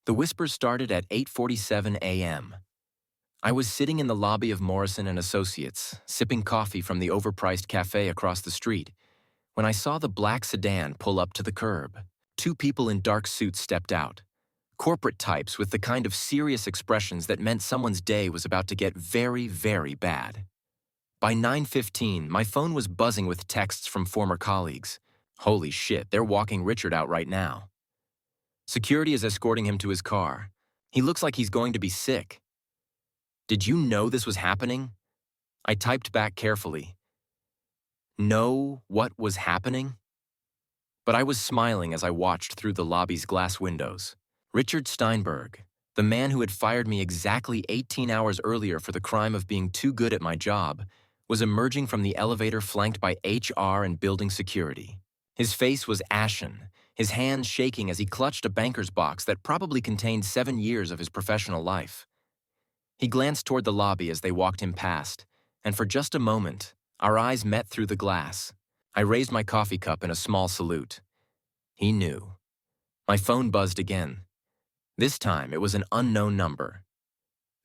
The whispers started at 8:47 a.m. I was sitting in the lobby of Morrison and Associates, sipping coffee from the overpriced cafe across the street, when I saw the black sedan pull up to the curb. Two people in dark suits stepped out, corporate types with the kind of serious expressions that meant someone's day was about to get very, very bad. By 9:15, my phone was buzzing with texts from former colleagues. Holy shit, they're walking Richard out right now. Security is escorting him to his car. He looks like he's going to be sick. Did you know this was happening? I typed back carefully. Know what was happening? But I was smiling as I watched through the lobby's glass windows. Richard Steinberg, the man who had fired me exactly 18 hours earlier for the crime of being too good at my job, was emerging from the elevator flanked by HR and building security. His face was ashen, his hands shaking as he clutched a banker's box that probably contained 7 years of his professional life. He glanced toward the lobby as they walked him past, and for just a moment, our eyes met through the glass. I raised my coffee cup in a small salute. He knew. My phone buzzed again. This time, it was an unknown number.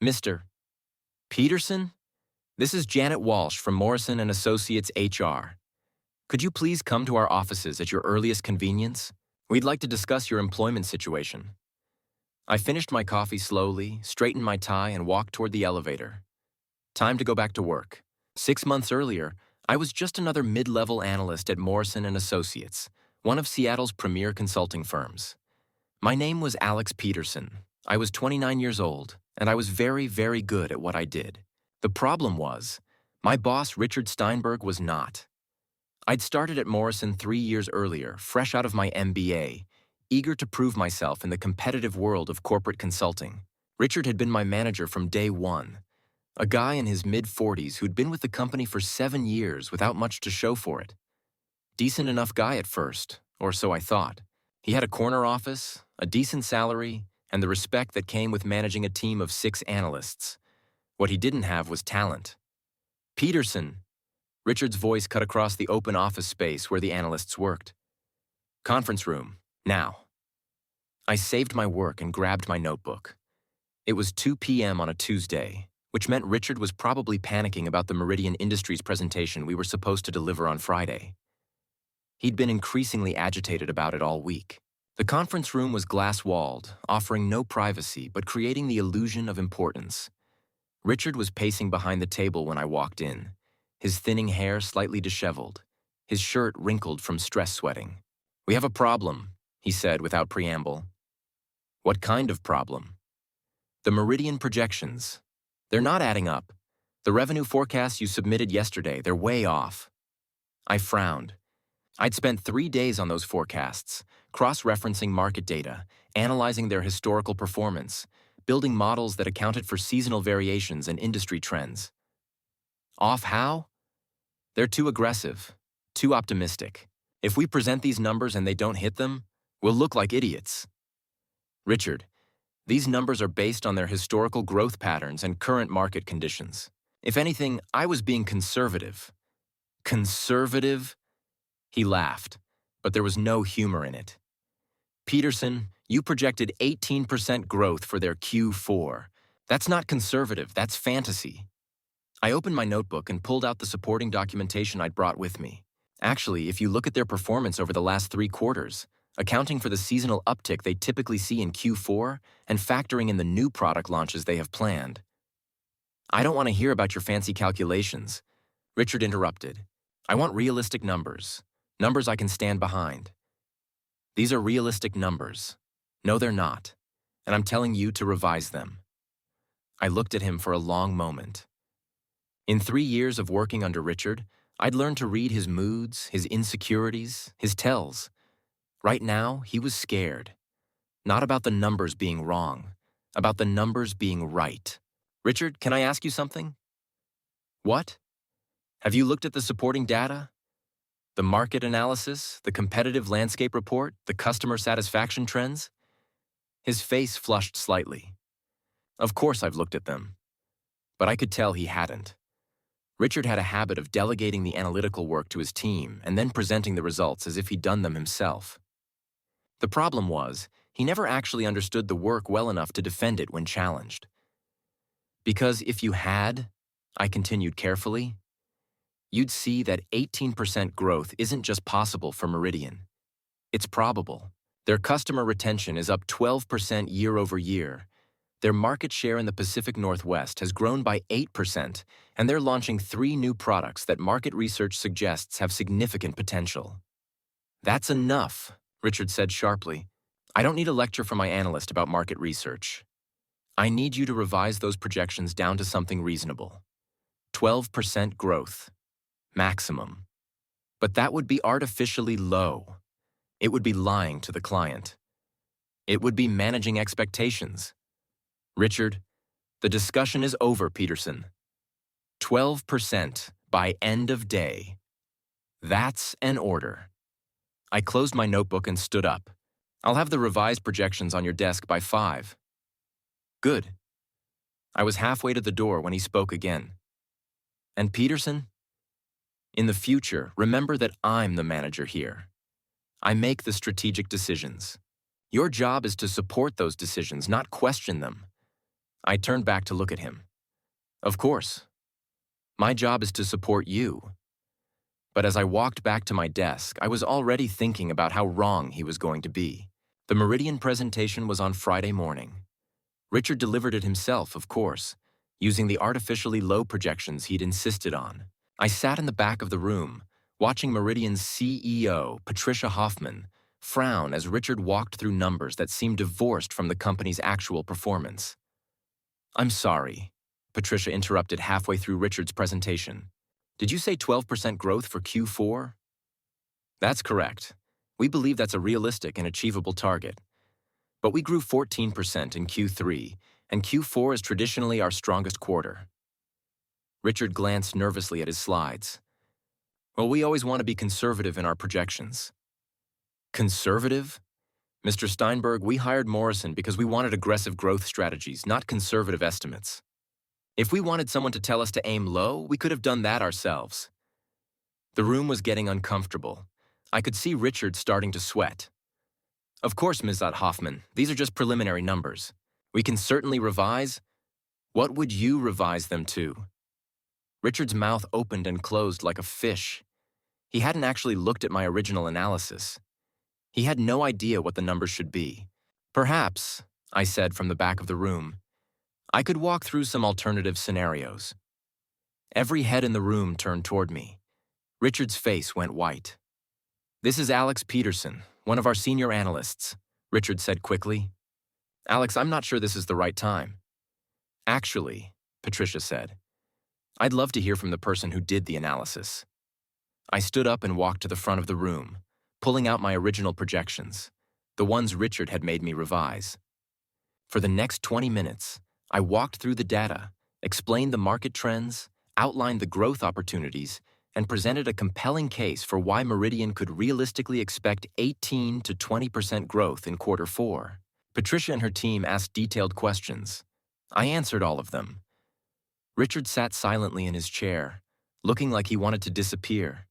Mr. Peterson? This is Janet Walsh from Morrison and Associates HR. Could you please come to our offices at your earliest convenience? We'd like to discuss your employment situation. I finished my coffee slowly, straightened my tie, and walked toward the elevator. Time to go back to work. 6 months earlier, I was just another mid-level analyst at Morrison and Associates, one of Seattle's premier consulting firms. My name was Alex Peterson. I was 29 years old, and I was very, very good at what I did. The problem was, my boss, Richard Steinberg, was not. I'd started at Morrison 3 years earlier, fresh out of my MBA, eager to prove myself in the competitive world of corporate consulting. Richard had been my manager from day one, a guy in his mid-40s who'd been with the company for 7 years without much to show for it. Decent enough guy at first, or so I thought. He had a corner office, a decent salary, and the respect that came with managing a team of 6 analysts. What he didn't have was talent. Peterson. Richard's voice cut across the open office space where the analysts worked. Conference room, now. I saved my work and grabbed my notebook. It was 2 p.m. on a Tuesday, which meant Richard was probably panicking about the Meridian Industries presentation we were supposed to deliver on Friday. He'd been increasingly agitated about it all week. The conference room was glass-walled, offering no privacy but creating the illusion of importance. Richard was pacing behind the table when I walked in, his thinning hair slightly disheveled, his shirt wrinkled from stress sweating. "We have a problem," he said without preamble. "What kind of problem?" "The Meridian projections. They're not adding up. The revenue forecasts you submitted yesterday, they're way off." I frowned. I'd spent 3 days on those forecasts, cross-referencing market data, analyzing their historical performance, building models that accounted for seasonal variations and industry trends. Off how? They're too aggressive, too optimistic. If we present these numbers and they don't hit them, we'll look like idiots. Richard, these numbers are based on their historical growth patterns and current market conditions. If anything, I was being conservative. Conservative? He laughed, but there was no humor in it. Peterson, you projected 18% growth for their Q4. That's not conservative, that's fantasy. I opened my notebook and pulled out the supporting documentation I'd brought with me. Actually, if you look at their performance over the last 3 quarters, accounting for the seasonal uptick they typically see in Q4 and factoring in the new product launches they have planned. I don't want to hear about your fancy calculations, Richard interrupted. I want realistic numbers, numbers I can stand behind. These are realistic numbers. No, they're not, and I'm telling you to revise them. I looked at him for a long moment. In 3 years of working under Richard, I'd learned to read his moods, his insecurities, his tells. Right now, he was scared. Not about the numbers being wrong, about the numbers being right. Richard, can I ask you something? What? Have you looked at the supporting data? The market analysis, the competitive landscape report, the customer satisfaction trends? His face flushed slightly. Of course I've looked at them. But I could tell he hadn't. Richard had a habit of delegating the analytical work to his team and then presenting the results as if he'd done them himself. The problem was, he never actually understood the work well enough to defend it when challenged. Because if you had, I continued carefully, you'd see that 18% growth isn't just possible for Meridian. It's probable. Their customer retention is up 12% year over year. Their market share in the Pacific Northwest has grown by 8%, and they're launching 3 new products that market research suggests have significant potential. That's enough, Richard said sharply. I don't need a lecture from my analyst about market research. I need you to revise those projections down to something reasonable. 12% growth. Maximum. But that would be artificially low. It would be lying to the client. It would be managing expectations. Richard, the discussion is over, Peterson. 12% by end of day. That's an order. I closed my notebook and stood up. I'll have the revised projections on your desk by 5. Good. I was halfway to the door when he spoke again. And Peterson? In the future, remember that I'm the manager here. I make the strategic decisions. Your job is to support those decisions, not question them. I turned back to look at him. Of course. My job is to support you. But as I walked back to my desk, I was already thinking about how wrong he was going to be. The Meridian presentation was on Friday morning. Richard delivered it himself, of course, using the artificially low projections he'd insisted on. I sat in the back of the room, watching Meridian's CEO, Patricia Hoffman, frown as Richard walked through numbers that seemed divorced from the company's actual performance. I'm sorry, Patricia interrupted halfway through Richard's presentation. Did you say 12% growth for Q4? That's correct. We believe that's a realistic and achievable target. But we grew 14% in Q3, and Q4 is traditionally our strongest quarter. Richard glanced nervously at his slides. Well, we always want to be conservative in our projections. Conservative? Mr. Steinberg, we hired Morrison because we wanted aggressive growth strategies, not conservative estimates. If we wanted someone to tell us to aim low, we could have done that ourselves. The room was getting uncomfortable. I could see Richard starting to sweat. Of course, Ms. Hoffman, these are just preliminary numbers. We can certainly revise. What would you revise them to? Richard's mouth opened and closed like a fish. He hadn't actually looked at my original analysis. He had no idea what the numbers should be. Perhaps, I said from the back of the room, I could walk through some alternative scenarios. Every head in the room turned toward me. Richard's face went white. This is Alex Peterson, one of our senior analysts, Richard said quickly. Alex, I'm not sure this is the right time. Actually, Patricia said, I'd love to hear from the person who did the analysis. I stood up and walked to the front of the room, pulling out my original projections, the ones Richard had made me revise. For the next 20 minutes, I walked through the data, explained the market trends, outlined the growth opportunities, and presented a compelling case for why Meridian could realistically expect 18 to 20% growth in Q4. Patricia and her team asked detailed questions. I answered all of them. Richard sat silently in his chair, looking like he wanted to disappear.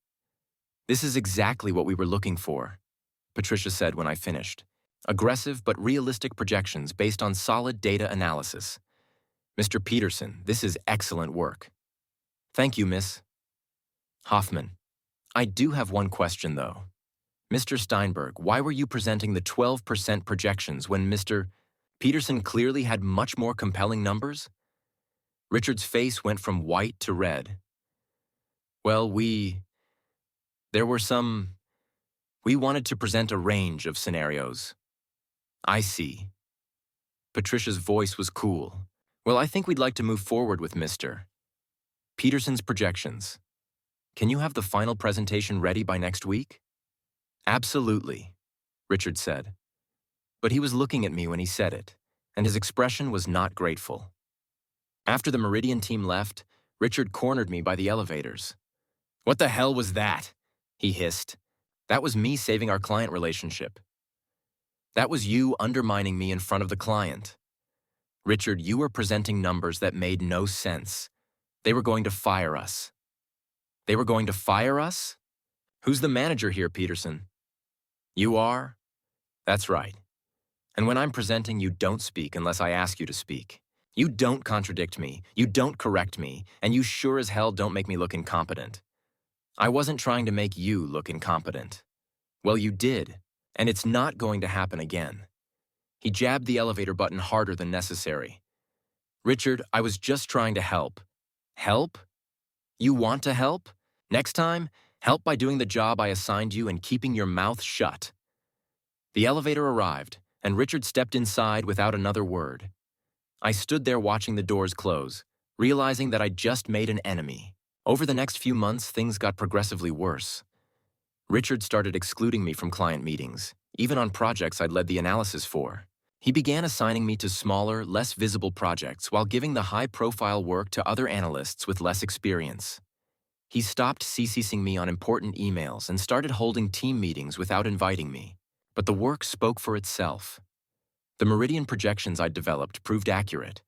This is exactly what we were looking for, Patricia said when I finished. Aggressive but realistic projections based on solid data analysis. Mr. Peterson, this is excellent work. Thank you, Miss Hoffman. I do have one question, though. Mr. Steinberg, why were you presenting the 12% projections when Mr. Peterson clearly had much more compelling numbers? Richard's face went from white to red. Well, we wanted to present a range of scenarios. I see. Patricia's voice was cool. Well, I think we'd like to move forward with Mr. Peterson's projections. Can you have the final presentation ready by next week? Absolutely, Richard said. But he was looking at me when he said it, and his expression was not grateful. After the Meridian team left, Richard cornered me by the elevators. What the hell was that? He hissed. That was me saving our client relationship. That was you undermining me in front of the client. Richard, you were presenting numbers that made no sense. They were going to fire us. They were going to fire us? Who's the manager here, Peterson? You are? That's right. And when I'm presenting, you don't speak unless I ask you to speak. You don't contradict me, you don't correct me, and you sure as hell don't make me look incompetent. I wasn't trying to make you look incompetent. Well, you did, and it's not going to happen again. He jabbed the elevator button harder than necessary. Richard, I was just trying to help. Help? You want to help? Next time, help by doing the job I assigned you and keeping your mouth shut. The elevator arrived, and Richard stepped inside without another word. I stood there watching the doors close, realizing that I'd just made an enemy. Over the next few months, things got progressively worse. Richard started excluding me from client meetings, even on projects I'd led the analysis for. He began assigning me to smaller, less visible projects while giving the high-profile work to other analysts with less experience. He stopped CCing me on important emails and started holding team meetings without inviting me. But the work spoke for itself. The meridian projections I'd developed proved accurate.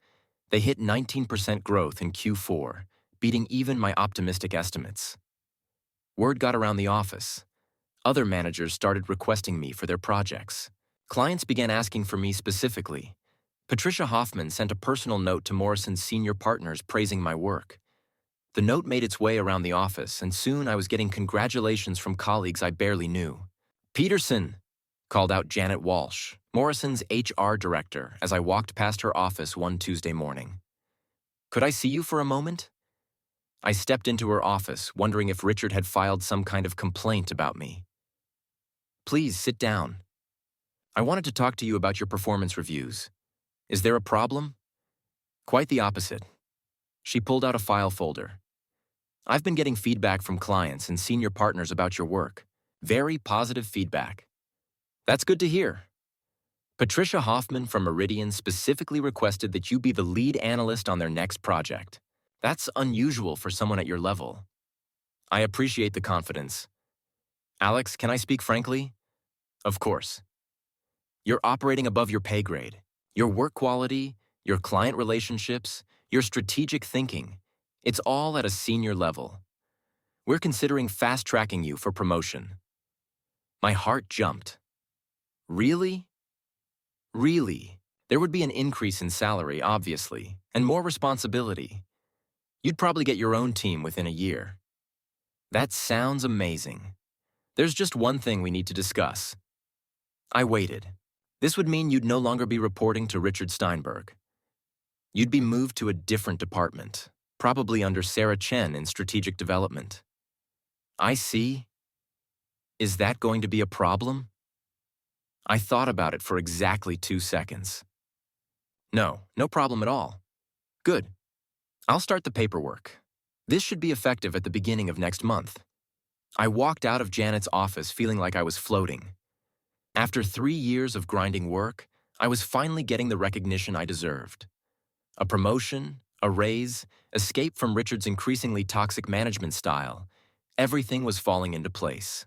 They hit 19% growth in Q4, beating even my optimistic estimates. Word got around the office. Other managers started requesting me for their projects. Clients began asking for me specifically. Patricia Hoffman sent a personal note to Morrison's senior partners praising my work. The note made its way around the office, and soon I was getting congratulations from colleagues I barely knew. "Peterson," called out Janet Walsh, Morrison's HR director, as I walked past her office one Tuesday morning. "Could I see you for a moment?" I stepped into her office, wondering if Richard had filed some kind of complaint about me. "Please sit down. I wanted to talk to you about your performance reviews. Is there a problem?" "Quite the opposite." She pulled out a file folder. "I've been getting feedback from clients and senior partners about your work. Very positive feedback." "That's good to hear. Patricia Hoffman from Meridian specifically requested that you be the lead analyst on their next project. That's unusual for someone at your level." "I appreciate the confidence. Alex, can I speak frankly?" "Of course. You're operating above your pay grade. Your work quality, your client relationships, your strategic thinking, it's all at a senior level. We're considering fast-tracking you for promotion." My heart jumped. Really? Really? There would be an increase in salary, obviously, and more responsibility. You'd probably get your own team within a year. That sounds amazing. There's just one thing we need to discuss. I waited. This would mean you'd no longer be reporting to Richard Steinberg. You'd be moved to a different department, probably under Sarah Chen in strategic development. I see. Is that going to be a problem? I thought about it for exactly 2 seconds. No problem at all. Good. I'll start the paperwork. This should be effective at the beginning of next month. I walked out of Janet's office feeling like I was floating. After 3 years of grinding work, I was finally getting the recognition I deserved. A promotion, a raise, escape from Richard's increasingly toxic management style. Everything was falling into place.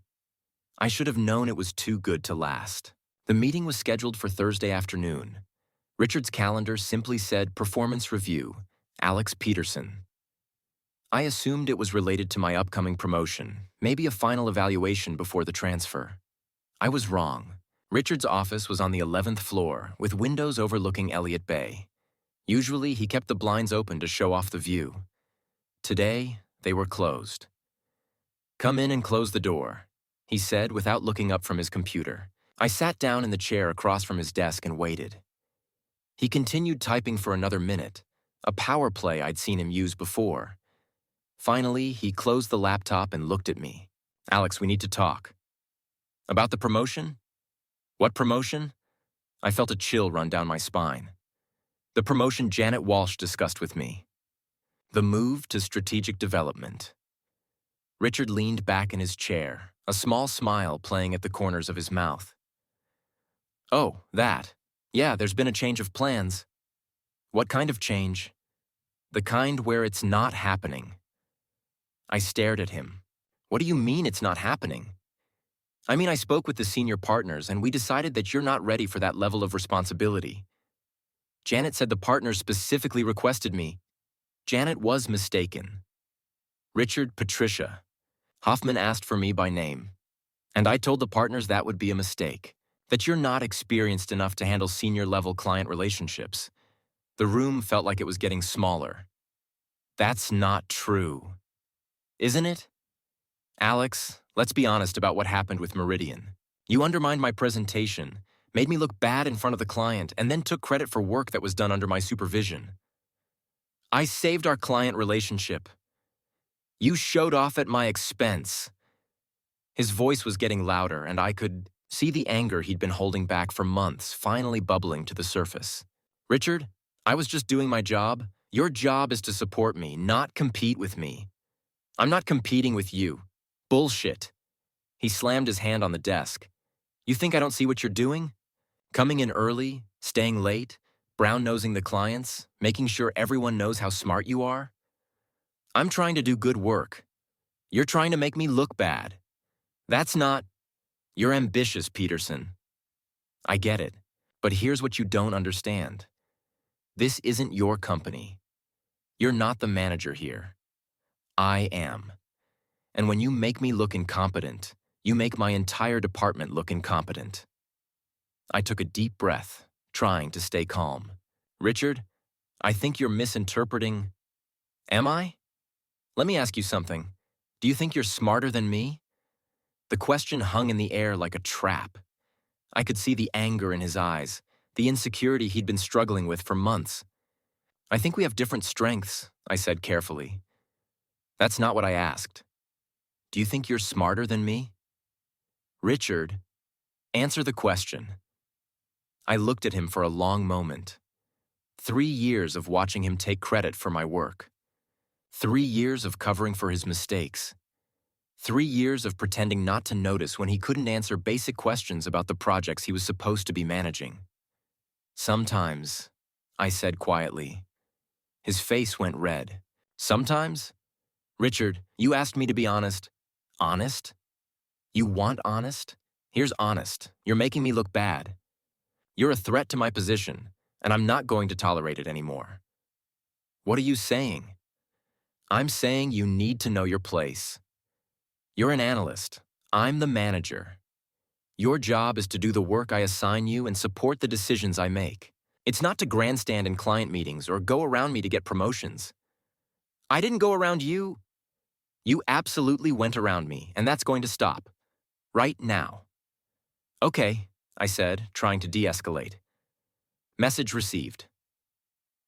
I should have known it was too good to last. The meeting was scheduled for Thursday afternoon. Richard's calendar simply said Performance Review, Alex Peterson. I assumed it was related to my upcoming promotion, maybe a final evaluation before the transfer. I was wrong. Richard's office was on the 11th floor, with windows overlooking Elliott Bay. Usually, he kept the blinds open to show off the view. Today, they were closed. "Come in and close the door," he said without looking up from his computer. I sat down in the chair across from his desk and waited. He continued typing for another minute, a power play I'd seen him use before. Finally, he closed the laptop and looked at me. "Alex, we need to talk." "About the promotion?" "What promotion?" I felt a chill run down my spine. "The promotion Janet Walsh discussed with me. The move to strategic development." Richard leaned back in his chair, a small smile playing at the corners of his mouth. "Oh, that. Yeah, there's been a change of plans." "What kind of change?" "The kind where it's not happening." I stared at him. "What do you mean it's not happening?" "I mean, I spoke with the senior partners and we decided that you're not ready for that level of responsibility. Janet said the partners specifically requested me." Janet was mistaken. Richard, Patricia. Hoffman asked for me by name. And I told the partners that would be a mistake. that you're not experienced enough to handle senior-level client relationships. The room felt like it was getting smaller. That's not true, isn't it? Alex, let's be honest about what happened with Meridian. You undermined my presentation, made me look bad in front of the client, and then took credit for work that was done under my supervision. I saved our client relationship. You showed off at my expense. His voice was getting louder, and I could see the anger he'd been holding back for months finally bubbling to the surface. Richard, I was just doing my job. Your job is to support me, not compete with me. I'm not competing with you. Bullshit. He slammed his hand on the desk. You think I don't see what you're doing? Coming in early, staying late, brown-nosing the clients, making sure everyone knows how smart you are? I'm trying to do good work. You're trying to make me look bad. That's not... You're ambitious, Peterson. I get it, but here's what you don't understand. This isn't your company. You're not the manager here. I am. And when you make me look incompetent, you make my entire department look incompetent. I took a deep breath, trying to stay calm. Richard, I think you're misinterpreting... Am I? Let me ask you something. Do you think you're smarter than me? The question hung in the air like a trap. I could see the anger in his eyes, the insecurity he'd been struggling with for months. I think we have different strengths, I said carefully. That's not what I asked. Do you think you're smarter than me? Richard, answer the question. I looked at him for a long moment. 3 years of watching him take credit for my work. 3 years of covering for his mistakes. 3 years of pretending not to notice when he couldn't answer basic questions about the projects he was supposed to be managing. Sometimes, I said quietly. His face went red. Sometimes? Richard, you asked me to be honest. Honest? You want honest? Here's honest. You're making me look bad. You're a threat to my position, and I'm not going to tolerate it anymore. What are you saying? I'm saying you need to know your place. You're an analyst. I'm the manager. Your job is to do the work I assign you and support the decisions I make. It's not to grandstand in client meetings or go around me to get promotions. I didn't go around you. You absolutely went around me, and that's going to stop. Right now. Okay, I said, trying to de-escalate. Message received.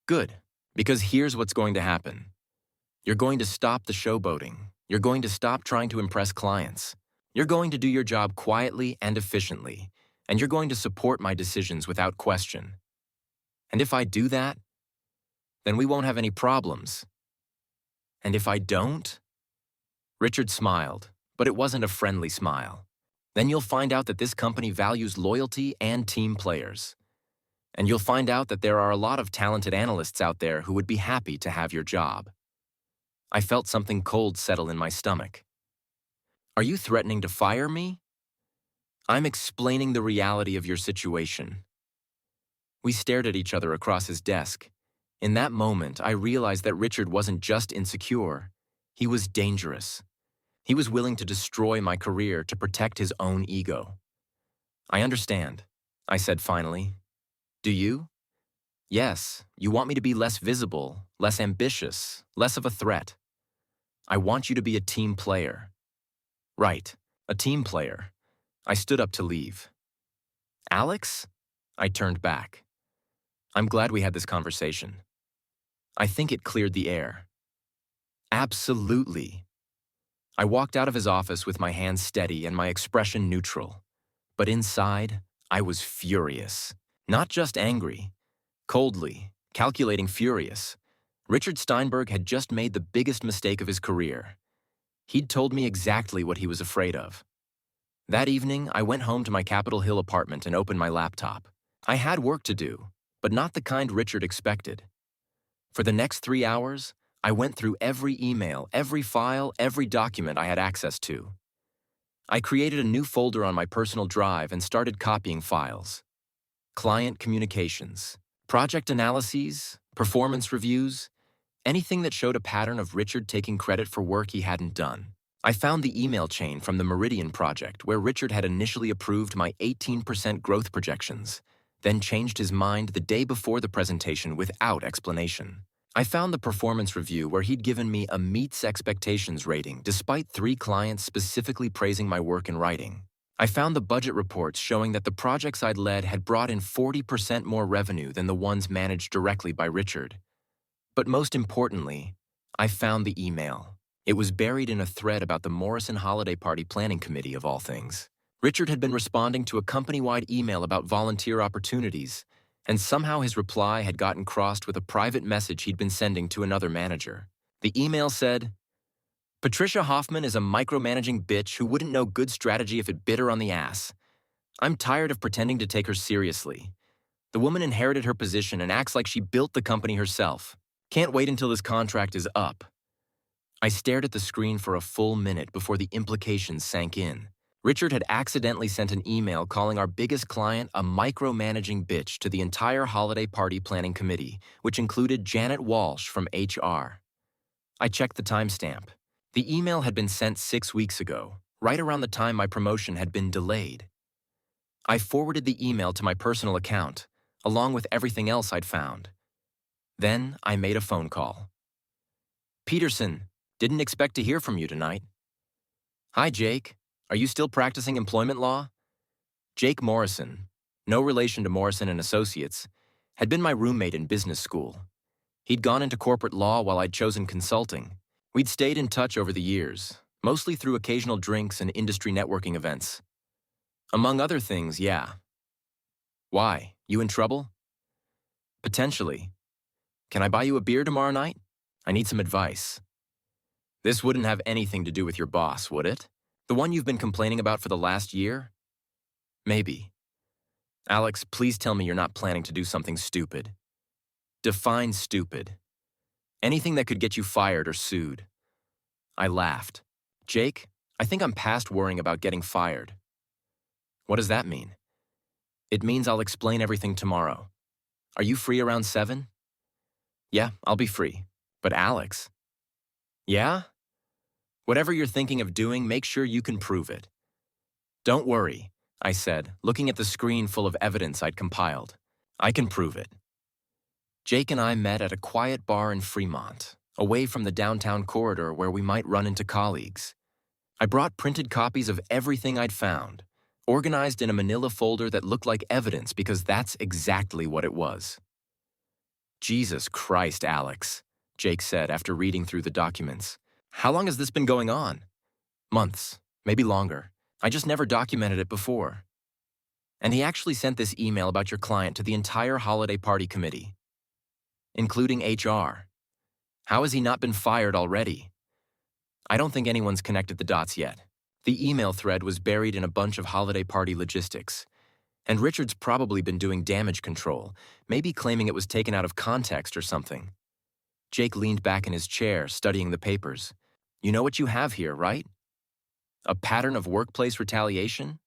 Good, because here's what's going to happen. You're going to stop the showboating. You're going to stop trying to impress clients. You're going to do your job quietly and efficiently, and you're going to support my decisions without question. And if I do that, then we won't have any problems. And if I don't? Richard smiled, but it wasn't a friendly smile. Then you'll find out that this company values loyalty and team players. And you'll find out that there are a lot of talented analysts out there who would be happy to have your job. I felt something cold settle in my stomach. Are you threatening to fire me? I'm explaining the reality of your situation. We stared at each other across his desk. In that moment, I realized that Richard wasn't just insecure. He was dangerous. He was willing to destroy my career to protect his own ego. I understand, I said finally. Do you? Yes, you want me to be less visible, less ambitious, less of a threat. I want you to be a team player. Right, a team player. I stood up to leave. Alex? I turned back. I'm glad we had this conversation. I think it cleared the air. Absolutely. I walked out of his office with my hands steady and my expression neutral. But inside, I was furious. Not just angry. Coldly, calculating furious. Richard Steinberg had just made the biggest mistake of his career. He'd told me exactly what he was afraid of. That evening, I went home to my Capitol Hill apartment and opened my laptop. I had work to do, but not the kind Richard expected. For the next 3 hours, I went through every email, every file, every document I had access to. I created a new folder on my personal drive and started copying files. Client communications, project analyses, performance reviews, anything that showed a pattern of Richard taking credit for work he hadn't done. I found the email chain from the Meridian project where Richard had initially approved my 18% growth projections, then changed his mind the day before the presentation without explanation. I found the performance review where he'd given me a meets expectations rating despite 3 clients specifically praising my work in writing. I found the budget reports showing that the projects I'd led had brought in 40% more revenue than the ones managed directly by Richard. But most importantly, I found the email. It was buried in a thread about the Morrison Holiday Party Planning Committee of all things. Richard had been responding to a company-wide email about volunteer opportunities, and somehow his reply had gotten crossed with a private message he'd been sending to another manager. The email said, "Patricia Hoffman is a micromanaging bitch who wouldn't know good strategy if it bit her on the ass. I'm tired of pretending to take her seriously. The woman inherited her position and acts like she built the company herself. Can't wait until this contract is up." I stared at the screen for a full minute before the implications sank in. Richard had accidentally sent an email calling our biggest client a micromanaging bitch to the entire holiday party planning committee, which included Janet Walsh from HR. I checked the timestamp. The email had been sent 6 weeks ago, right around the time my promotion had been delayed. I forwarded the email to my personal account, along with everything else I'd found. Then I made a phone call. "Peterson, didn't expect to hear from you tonight." "Hi, Jake. Are you still practicing employment law?" Jake Morrison, no relation to Morrison and Associates, had been my roommate in business school. He'd gone into corporate law while I'd chosen consulting. We'd stayed in touch over the years, mostly through occasional drinks and industry networking events. Among other things, yeah. "Why? You in trouble?" "Potentially. Can I buy you a beer tomorrow night? I need some advice." "This wouldn't have anything to do with your boss, would it? The one you've been complaining about for the last year?" "Maybe." "Alex, please tell me you're not planning to do something stupid." "Define stupid." "Anything that could get you fired or sued." I laughed. "Jake, I think I'm past worrying about getting fired." "What does that mean?" "It means I'll explain everything tomorrow. Are you free around 7? "Yeah, I'll be free. But Alex." "Yeah? Whatever you're thinking of doing, make sure you can prove it." "Don't worry," I said, looking at the screen full of evidence I'd compiled. "I can prove it." Jake and I met at a quiet bar in Fremont, away from the downtown corridor where we might run into colleagues. I brought printed copies of everything I'd found, organized in a manila folder that looked like evidence because that's exactly what it was. "Jesus Christ, Alex," Jake said after reading through the documents. "How long has this been going on?" "Months, maybe longer. I just never documented it before." "And he actually sent this email about your client to the entire holiday party committee, including HR. How has he not been fired already?" I don't think anyone's connected the dots yet. The email thread was buried in a bunch of holiday party logistics, and Richard's probably been doing damage control, maybe claiming it was taken out of context or something. Jake leaned back in his chair, studying the papers. "You know what you have here, right? A pattern of workplace retaliation?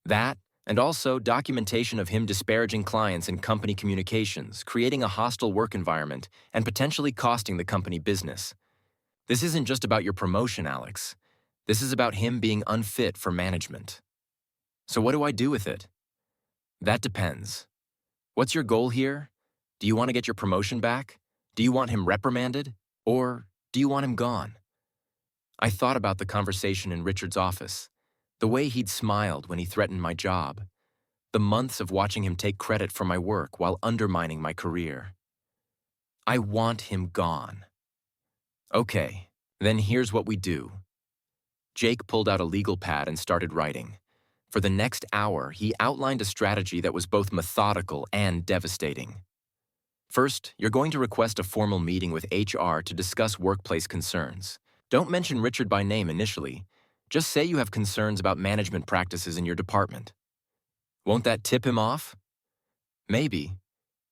That, and also documentation of him disparaging clients in company communications, creating a hostile work environment, and potentially costing the company business. This isn't just about your promotion, Alex. This is about him being unfit for management. So what do I do with it?" "That depends. What's your goal here? Do you want to get your promotion back? Do you want him reprimanded? Or do you want him gone?" I thought about the conversation in Richard's office, the way he'd smiled when he threatened my job, the months of watching him take credit for my work while undermining my career. I want him gone. "Okay, then here's what we do." Jake pulled out a legal pad and started writing. For the next hour, he outlined a strategy that was both methodical and devastating. "First, you're going to request a formal meeting with HR to discuss workplace concerns. Don't mention Richard by name initially. Just say you have concerns about management practices in your department." "Won't that tip him off?" "Maybe,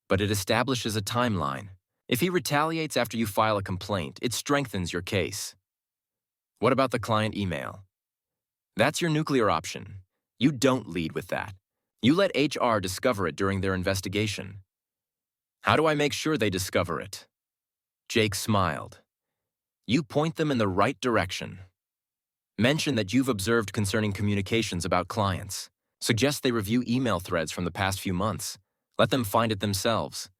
but it establishes a timeline. If he retaliates after you file a complaint, it strengthens your case." "What about the client email?" "That's your nuclear option. You don't lead with that. You let HR discover it during their investigation." "How do I make sure they discover it?" Jake smiled. "You point them in the right direction." Mention that you've observed concerning communications about clients. Suggest they review email threads from the past few months. Let them find it themselves.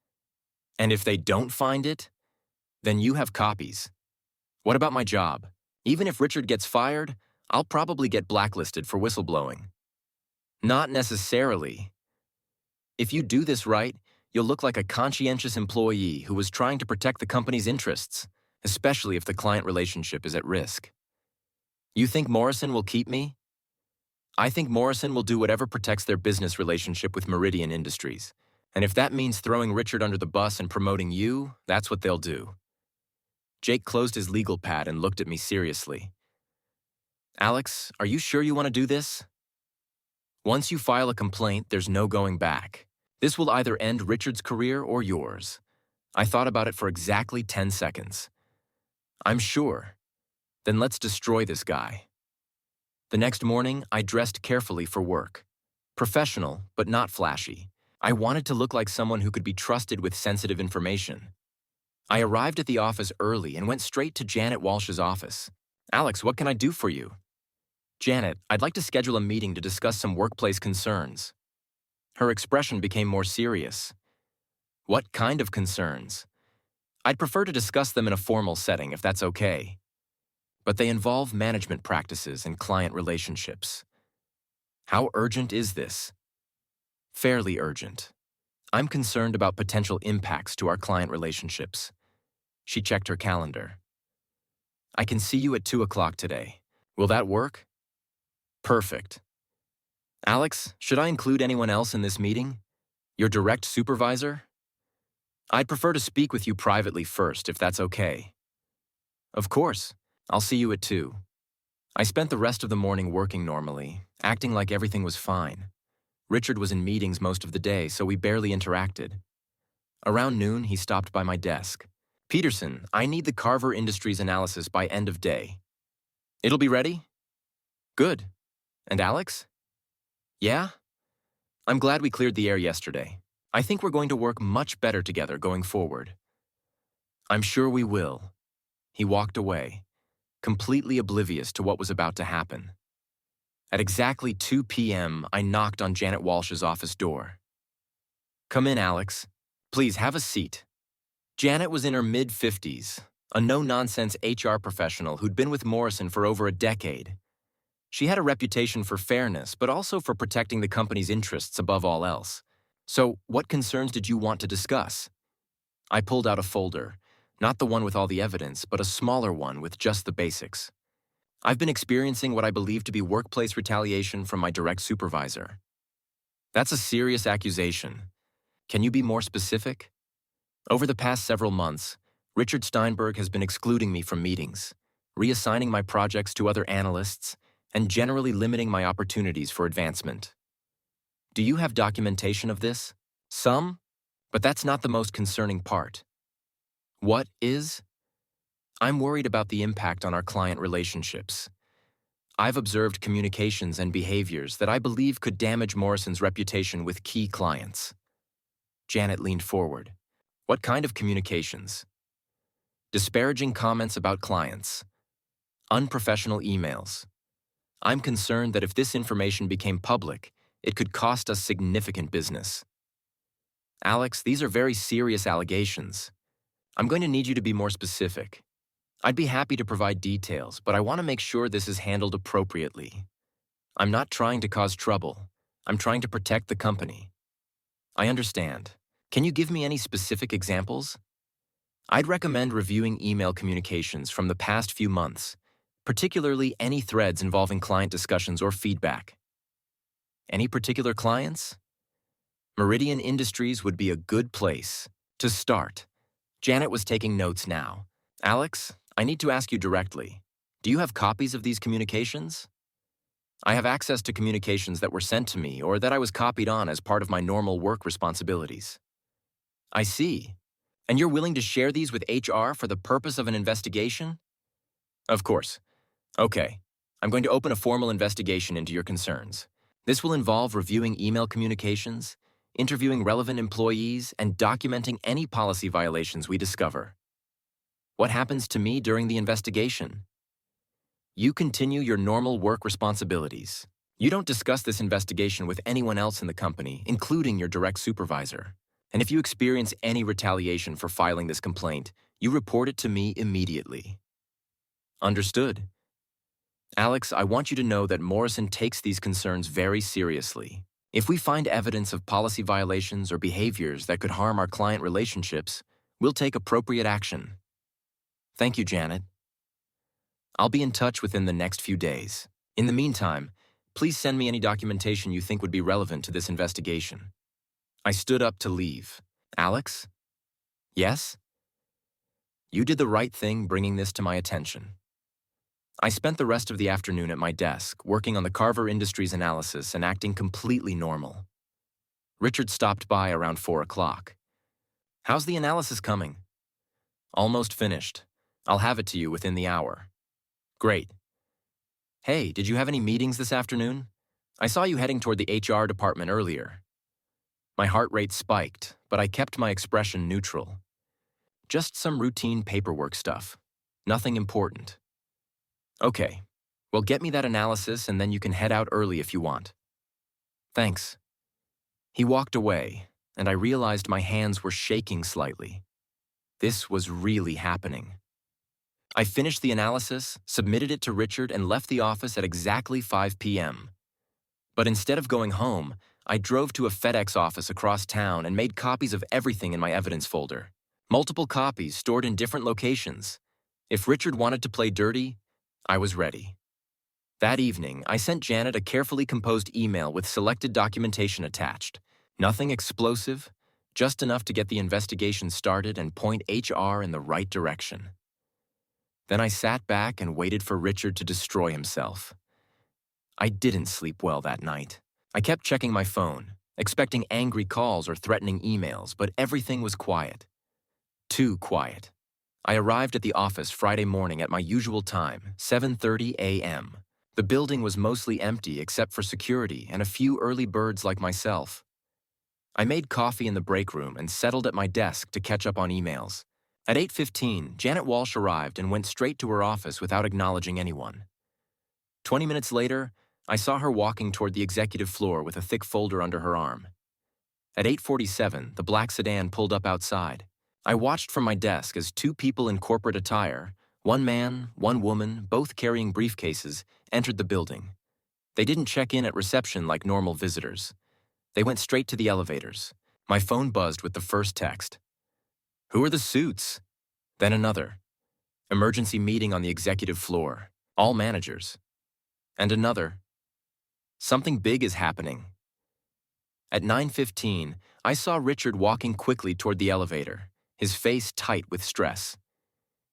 And if they don't find it, then you have copies. What about my job? Even if Richard gets fired, I'll probably get blacklisted for whistleblowing. Not necessarily. If you do this right, you'll look like a conscientious employee who was trying to protect the company's interests, especially if the client relationship is at risk. You think Morrison will keep me? I think Morrison will do whatever protects their business relationship with Meridian Industries. And if that means throwing Richard under the bus and promoting you, that's what they'll do. Jake closed his legal pad and looked at me seriously. Alex, are you sure you want to do this? Once you file a complaint, there's no going back. This will either end Richard's career or yours. I thought about it for exactly 10 seconds. I'm sure. Then let's destroy this guy. The next morning, I dressed carefully for work. Professional, but not flashy. I wanted to look like someone who could be trusted with sensitive information. I arrived at the office early and went straight to Janet Walsh's office. Alex, what can I do for you? Janet, I'd like to schedule a meeting to discuss some workplace concerns. Her expression became more serious. What kind of concerns? I'd prefer to discuss them in a formal setting, if that's okay. But they involve management practices and client relationships. How urgent is this? Fairly urgent. I'm concerned about potential impacts to our client relationships. She checked her calendar. I can see you at 2 o'clock today. Will that work? Perfect. Alex, should I include anyone else in this meeting? Your direct supervisor? I'd prefer to speak with you privately first, if that's okay. Of course. I'll see you at 2. I spent the rest of the morning working normally, acting like everything was fine. Richard was in meetings most of the day, so we barely interacted. Around noon, he stopped by my desk. Peterson, I need the Carver Industries analysis by end of day. It'll be ready? Good. And Alex? Yeah? I'm glad we cleared the air yesterday. I think we're going to work much better together going forward. I'm sure we will. He walked away, completely oblivious to what was about to happen. At exactly 2 p.m., I knocked on Janet Walsh's office door. Come in, Alex. Please have a seat. Janet was in her mid-50s, a no-nonsense HR professional who'd been with Morrison for over a decade. She had a reputation for fairness, but also for protecting the company's interests above all else. So, what concerns did you want to discuss? I pulled out a folder, not the one with all the evidence, but a smaller one with just the basics. I've been experiencing what I believe to be workplace retaliation from my direct supervisor. That's a serious accusation. Can you be more specific? Over the past several months, Richard Steinberg has been excluding me from meetings, reassigning my projects to other analysts, and generally limiting my opportunities for advancement. Do you have documentation of this? Some, but that's not the most concerning part. What is? I'm worried about the impact on our client relationships. I've observed communications and behaviors that I believe could damage Morrison's reputation with key clients. Janet leaned forward. What kind of communications? Disparaging comments about clients. Unprofessional emails. I'm concerned that if this information became public, it could cost us significant business. Alex, these are very serious allegations. I'm going to need you to be more specific. I'd be happy to provide details, but I want to make sure this is handled appropriately. I'm not trying to cause trouble. I'm trying to protect the company. I understand. Can you give me any specific examples? I'd recommend reviewing email communications from the past few months, particularly any threads involving client discussions or feedback. Any particular clients? Meridian Industries would be a good place to start. Janet was taking notes now. Alex, I need to ask you directly. Do you have copies of these communications? I have access to communications that were sent to me or that I was copied on as part of my normal work responsibilities. I see. And you're willing to share these with HR for the purpose of an investigation? Of course. Okay. I'm going to open a formal investigation into your concerns. This will involve reviewing email communications, interviewing relevant employees, and documenting any policy violations we discover. What happens to me during the investigation? You continue your normal work responsibilities. You don't discuss this investigation with anyone else in the company, including your direct supervisor. And if you experience any retaliation for filing this complaint, you report it to me immediately. Understood? Alex, I want you to know that Morrison takes these concerns very seriously. If we find evidence of policy violations or behaviors that could harm our client relationships, we'll take appropriate action. Thank you, Janet. I'll be in touch within the next few days. In the meantime, please send me any documentation you think would be relevant to this investigation. I stood up to leave. Alex? Yes? You did the right thing bringing this to my attention. I spent the rest of the afternoon at my desk, working on the Carver Industries analysis and acting completely normal. Richard stopped by around 4 o'clock. How's the analysis coming? Almost finished. I'll have it to you within the hour. Great. Hey, did you have any meetings this afternoon? I saw you heading toward the HR department earlier. My heart rate spiked, but I kept my expression neutral. Just some routine paperwork stuff. Nothing important. Okay, well, get me that analysis and then you can head out early if you want. Thanks. He walked away, and I realized my hands were shaking slightly. This was really happening. I finished the analysis, submitted it to Richard, and left the office at exactly 5 p.m. But instead of going home, I drove to a FedEx office across town and made copies of everything in my evidence folder. Multiple copies stored in different locations. If Richard wanted to play dirty, I was ready. That evening, I sent Janet a carefully composed email with selected documentation attached. Nothing explosive, just enough to get the investigation started and point HR in the right direction. Then I sat back and waited for Richard to destroy himself. I didn't sleep well that night. I kept checking my phone, expecting angry calls or threatening emails, but everything was quiet. Too quiet. I arrived at the office Friday morning at my usual time, 7:30 a.m. The building was mostly empty except for security and a few early birds like myself. I made coffee in the break room and settled at my desk to catch up on emails. At 8:15, Janet Walsh arrived and went straight to her office without acknowledging anyone. 20 minutes later, I saw her walking toward the executive floor with a thick folder under her arm. At 8:47, the black sedan pulled up outside. I watched from my desk as two people in corporate attire, one man, one woman, both carrying briefcases, entered the building. They didn't check in at reception like normal visitors. They went straight to the elevators. My phone buzzed with the first text. Who are the suits? Then another. Emergency meeting on the executive floor. All managers. And another. Something big is happening. At 9:15, I saw Richard walking quickly toward the elevator, his face tight with stress.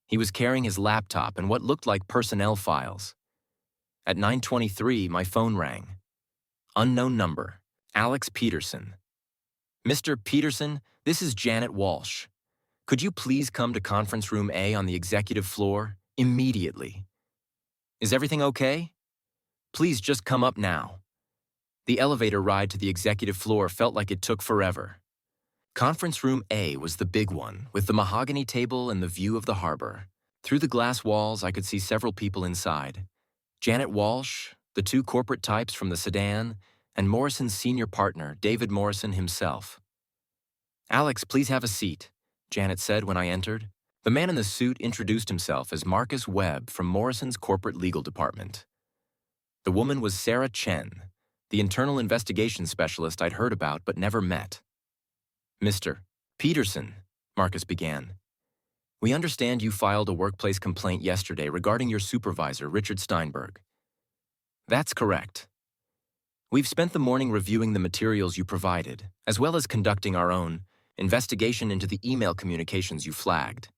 He was carrying his laptop and what looked like personnel files. At 9:23, my phone rang. Unknown number. Alex Peterson. Mr. Peterson, this is Janet Walsh. Could you please come to conference room A on the executive floor immediately? Is everything okay? Please just come up now. The elevator ride to the executive floor felt like it took forever. Conference room A was the big one, with the mahogany table and the view of the harbor. Through the glass walls, I could see several people inside. Janet Walsh, the two corporate types from the sedan, and Morrison's senior partner, David Morrison himself. Alex, please have a seat, Janet said when I entered. The man in the suit introduced himself as Marcus Webb from Morrison's corporate legal department. The woman was Sarah Chen, the internal investigation specialist I'd heard about but never met. Mr. Peterson, Marcus began. We understand you filed a workplace complaint yesterday regarding your supervisor, Richard Steinberg. That's correct. We've spent the morning reviewing the materials you provided, as well as conducting our own investigation into the email communications you flagged.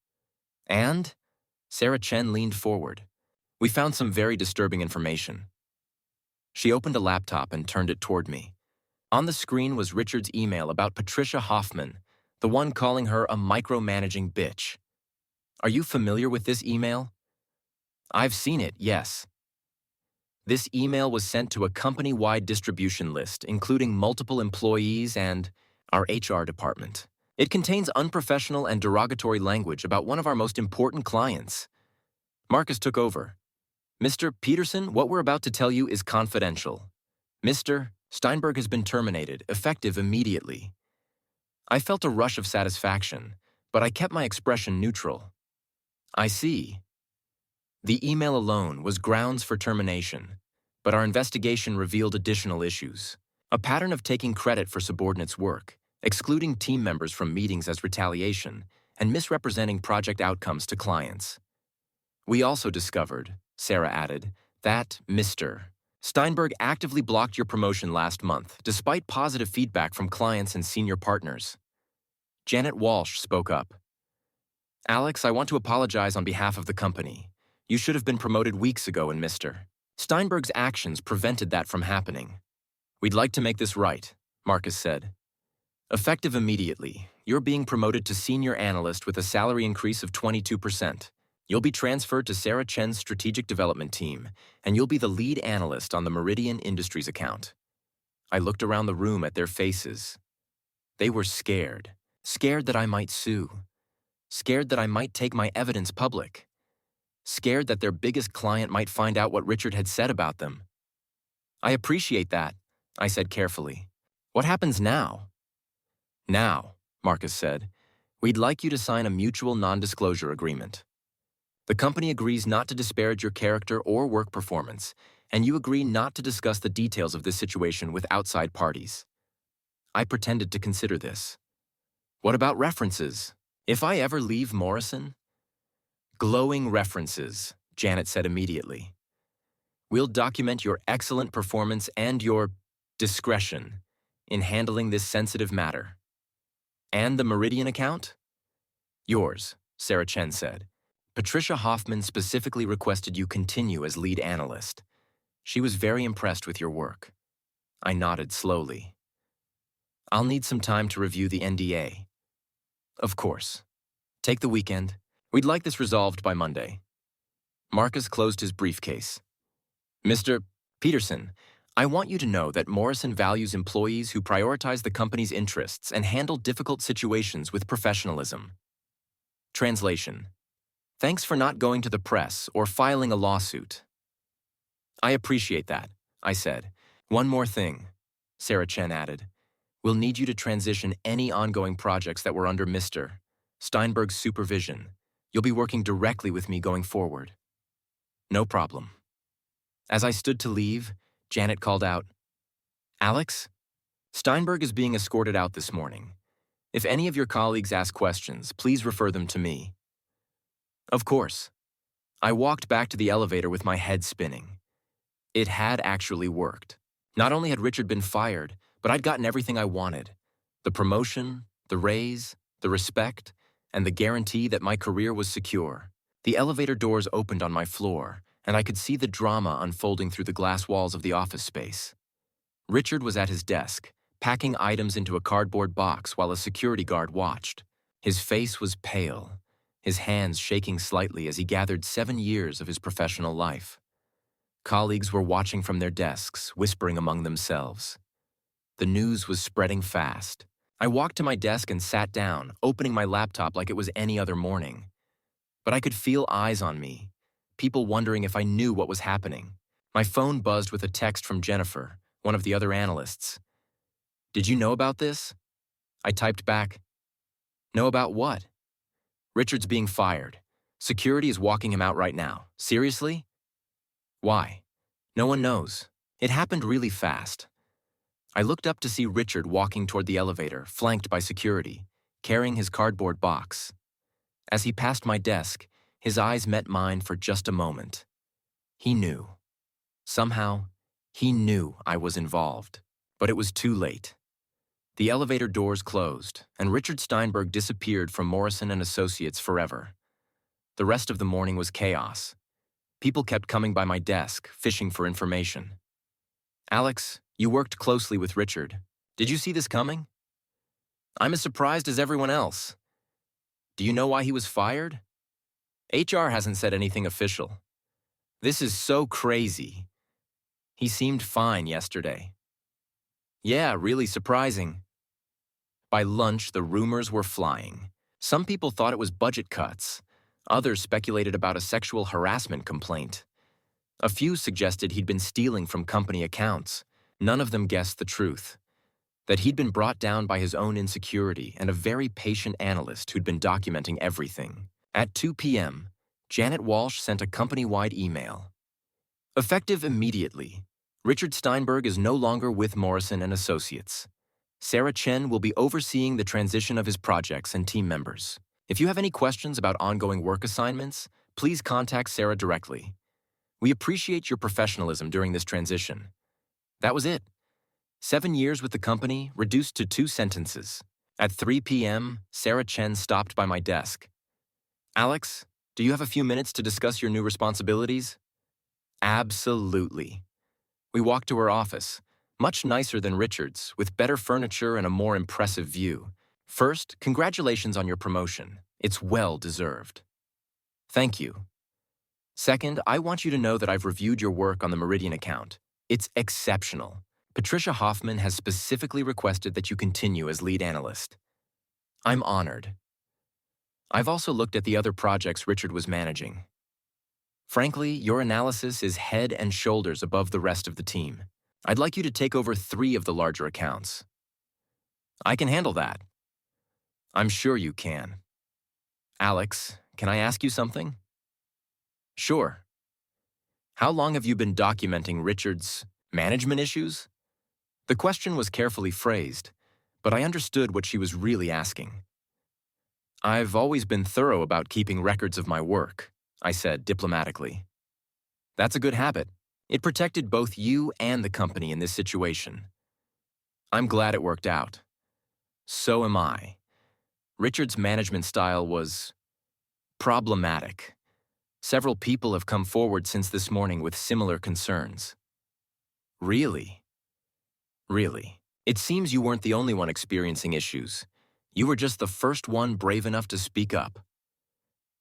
And? Sarah Chen leaned forward. We found some very disturbing information. She opened a laptop and turned it toward me. On the screen was Richard's email about Patricia Hoffman, the one calling her a micromanaging bitch. Are you familiar with this email? I've seen it, yes. This email was sent to a company-wide distribution list, including multiple employees and our HR department. It contains unprofessional and derogatory language about one of our most important clients. Marcus took over. Mr. Peterson, what we're about to tell you is confidential. Mr. Steinberg has been terminated, effective immediately. I felt a rush of satisfaction, but I kept my expression neutral. I see. The email alone was grounds for termination, but our investigation revealed additional issues. A pattern of taking credit for subordinates' work, excluding team members from meetings as retaliation, and misrepresenting project outcomes to clients. We also discovered, Sarah added, that Mr. Steinberg actively blocked your promotion last month, despite positive feedback from clients and senior partners. Janet Walsh spoke up. Alex, I want to apologize on behalf of the company. You should have been promoted weeks ago in Mr. Steinberg's actions prevented that from happening. We'd like to make this right, Marcus said. Effective immediately, you're being promoted to senior analyst with a salary increase of 22%. You'll be transferred to Sarah Chen's strategic development team, and you'll be the lead analyst on the Meridian Industries account. I looked around the room at their faces. They were scared that I might sue, scared that I might take my evidence public, scared that their biggest client might find out what Richard had said about them. I appreciate that, I said carefully. What happens now? Now, Marcus said, we'd like you to sign a mutual non-disclosure agreement. The company agrees not to disparage your character or work performance, and you agree not to discuss the details of this situation with outside parties. I pretended to consider this. What about references? If I ever leave Morrison? Glowing references, Janet said immediately. We'll document your excellent performance and your discretion in handling this sensitive matter. And the Meridian account? Yours, Sarah Chen said. Patricia Hoffman specifically requested you continue as lead analyst. She was very impressed with your work. I nodded slowly. I'll need some time to review the NDA. Of course. Take the weekend. We'd like this resolved by Monday. Marcus closed his briefcase. Mr. Peterson, I want you to know that Morrison values employees who prioritize the company's interests and handle difficult situations with professionalism. Translation. Thanks for not going to the press or filing a lawsuit. I appreciate that, I said. One more thing, Sarah Chen added. We'll need you to transition any ongoing projects that were under Mr. Steinberg's supervision. You'll be working directly with me going forward. No problem. As I stood to leave, Janet called out, Alex, Steinberg is being escorted out this morning. If any of your colleagues ask questions, please refer them to me. Of course. I walked back to the elevator with my head spinning. It had actually worked. Not only had Richard been fired, but I'd gotten everything I wanted. The promotion, the raise, the respect, and the guarantee that my career was secure. The elevator doors opened on my floor, and I could see the drama unfolding through the glass walls of the office space. Richard was at his desk, packing items into a cardboard box while a security guard watched. His face was pale, his hands shaking slightly as he gathered 7 years of his professional life. Colleagues were watching from their desks, whispering among themselves. The news was spreading fast. I walked to my desk and sat down, opening my laptop like it was any other morning. But I could feel eyes on me, people wondering if I knew what was happening. My phone buzzed with a text from Jennifer, one of the other analysts. Did you know about this? I typed back, know about what? Richard's being fired. Security is walking him out right now. Seriously? Why? No one knows. It happened really fast. I looked up to see Richard walking toward the elevator, flanked by security, carrying his cardboard box. As he passed my desk, his eyes met mine for just a moment. He knew. Somehow, he knew I was involved. But it was too late. The elevator doors closed, and Richard Steinberg disappeared from Morrison & Associates forever. The rest of the morning was chaos. People kept coming by my desk, fishing for information. Alex, you worked closely with Richard. Did you see this coming? I'm as surprised as everyone else. Do you know why he was fired? HR hasn't said anything official. This is so crazy. He seemed fine yesterday. Yeah, really surprising. By lunch, the rumors were flying. Some people thought it was budget cuts. Others speculated about a sexual harassment complaint. A few suggested he'd been stealing from company accounts. None of them guessed the truth, that he'd been brought down by his own insecurity and a very patient analyst who'd been documenting everything. At 2 p.m., Janet Walsh sent a company-wide email. Effective immediately, Richard Steinberg is no longer with Morrison and Associates. Sarah Chen will be overseeing the transition of his projects and team members. If you have any questions about ongoing work assignments, please contact Sarah directly. We appreciate your professionalism during this transition. That was it. 7 years with the company reduced to 2 sentences. At 3 p.m., Sarah Chen stopped by my desk. Alex, do you have a few minutes to discuss your new responsibilities? Absolutely. We walked to her office, much nicer than Richard's, with better furniture and a more impressive view. First, congratulations on your promotion. It's well deserved. Thank you. Second, I want you to know that I've reviewed your work on the Meridian account. It's exceptional. Patricia Hoffman has specifically requested that you continue as lead analyst. I'm honored. I've also looked at the other projects Richard was managing. Frankly, your analysis is head and shoulders above the rest of the team. I'd like you to take over 3 of the larger accounts. I can handle that. I'm sure you can. Alex, can I ask you something? Sure. How long have you been documenting Richard's management issues? The question was carefully phrased, but I understood what she was really asking. I've always been thorough about keeping records of my work, I said diplomatically. That's a good habit. It protected both you and the company in this situation. I'm glad it worked out. So am I. Richard's management style was problematic. Several people have come forward since this morning with similar concerns. Really? Really. It seems you weren't the only one experiencing issues. You were just the first one brave enough to speak up.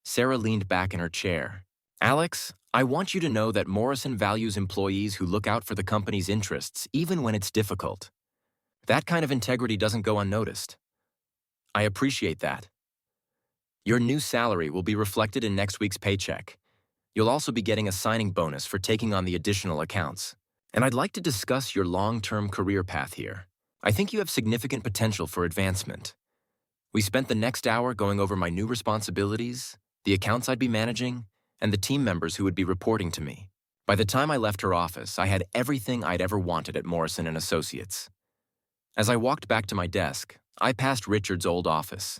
Sarah leaned back in her chair. Alex, I want you to know that Morrison values employees who look out for the company's interests, even when it's difficult. That kind of integrity doesn't go unnoticed. I appreciate that. Your new salary will be reflected in next week's paycheck. You'll also be getting a signing bonus for taking on the additional accounts. And I'd like to discuss your long-term career path here. I think you have significant potential for advancement. We spent the next hour going over my new responsibilities, the accounts I'd be managing, and the team members who would be reporting to me. By the time I left her office, I had everything I'd ever wanted at Morrison and Associates. As I walked back to my desk, I passed Richard's old office.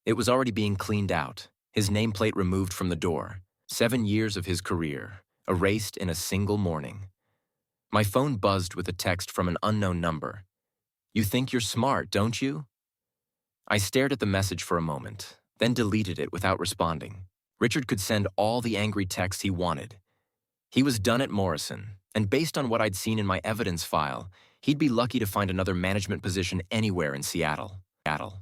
It was already being cleaned out, his nameplate removed from the door. 7 years of his career, erased in a single morning. My phone buzzed with a text from an unknown number. You think you're smart, don't you? I stared at the message for a moment, then deleted it without responding. Richard could send all the angry texts he wanted. He was done at Morrison, and based on what I'd seen in my evidence file, he'd be lucky to find another management position anywhere in Seattle. Seattle.